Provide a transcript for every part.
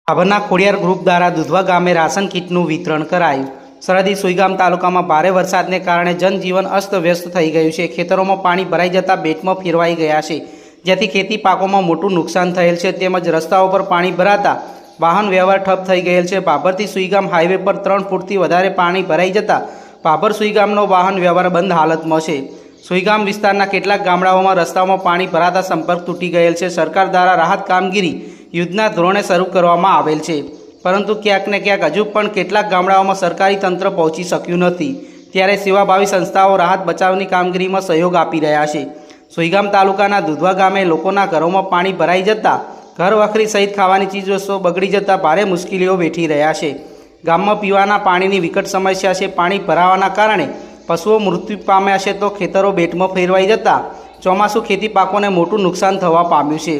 ભાભરના Khodiyar group દ્વારા દુધવા ગામે ration કીટનું વિતરણ કરાયું। સરહદી સુઈગામ તાલુકામાં ભારે વરસાદને કારણે જનજીવન અસ્તવ્યસ્ત થઈ ગયું છે। ખેતરોમાં પાણી ભરાઈ જતાં બેટમાં ફેરવાઈ ગયા છે, જેથી ખેતી પાકોમાં મોટું નુકસાન થયેલ છે। તેમજ રસ્તાઓ પર પાણી ભરાતા વાહન વ્યવહાર ઠપ થઈ ગયેલ છે। ભાભરથી સુઈગામ હાઈવે પર 3 ફૂટથી વધારે પાણી ભરાઈ જતાં ભાભર સુઈગામનો વાહન વ્યવહાર બંધ હાલતમાં છે। સુઈગામ વિસ્તારના કેટલાક ગામડાઓમાં રસ્તાઓમાં પાણી ભરાતા સંપર્ક તૂટી ગયેલ છે। સરકાર દ્વારા રાહત કામગીરી યુદ્ધના ધોરણે શરૂ કરવામાં આવેલ છે, પરંતુ ક્યાંક ને ક્યાંક હજુ પણ કેટલાક ગામડાઓમાં સરકારી તંત્ર પહોંચી શક્યું નથી। ત્યારે સેવાભાવી સંસ્થાઓ રાહત બચાવની કામગીરીમાં સહયોગ આપી રહ્યા છે। સુઈગામ તાલુકાના દુધવા ગામે લોકોના ઘરોમાં પાણી ભરાઈ જતાં ઘર વખરી સહિત ખાવાની ચીજવસ્તુઓ બગડી જતાં ભારે મુશ્કેલીઓ વેઠી રહ્યા છે। ગામમાં પીવાના પાણીની વિકટ સમસ્યા છે। પાણી ભરાવાના કારણે પશુઓ મૃત્યુ પામ્યા છે, તો ખેતરો બેટમાં ફેરવાઈ જતાં ચોમાસું ખેતી પાકોને મોટું નુકસાન થવા પામ્યું છે।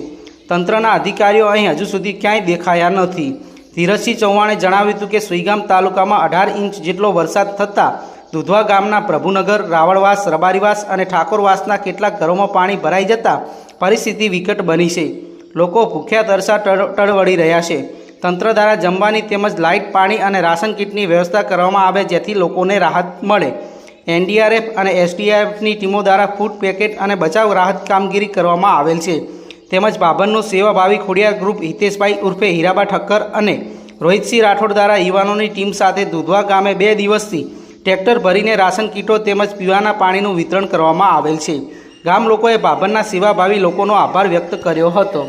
તંત્રના અધિકારીઓ અહીં હજુ સુધી ક્યાંય દેખાયા નથી। ધીરજસિંહ ચૌહાણે જણાવ્યું હતું કે સુઈગામ તાલુકામાં 18 ઇંચ જેટલો વરસાદ થતાં દુધવા ગામના પ્રભુનગર, રાવળવાસ, રબારીવાસ અને ઠાકોરવાસના કેટલાક ઘરોમાં પાણી ભરાઈ જતાં પરિસ્થિતિ વિકટ બની છે। લોકો ભૂખ્યા તરસા ટળવળી રહ્યા છે। તંત્ર દ્વારા જમવાની તેમજ લાઇટ, પાણી અને રાશન કીટની વ્યવસ્થા કરવામાં આવે, જેથી લોકોને રાહત મળે। NDRF અને SDRFની ટીમો દ્વારા ફૂડ પેકેટ અને બચાવ રાહત કામગીરી કરવામાં આવેલ છે। તેમજ ભાભરનું સેવાભાવી ખોડિયાર ગ્રુપ હિતેશભાઈ ઉર્ફે હીરાબા ઠક્કર અને રોહિતસિંહ રાઠોડ દ્વારા યુવાનોની ટીમ સાથે દુધવા ગામે 2 દિવસથી ટ્રેક્ટર ભરીને રાશન કીટો તેમજ પીવાના પાણીનું વિતરણ કરવામાં આવેલ છે। ગામ લોકોએ ભાભરના સેવાભાવી લોકોનો આભાર વ્યક્ત કર્યો હતો।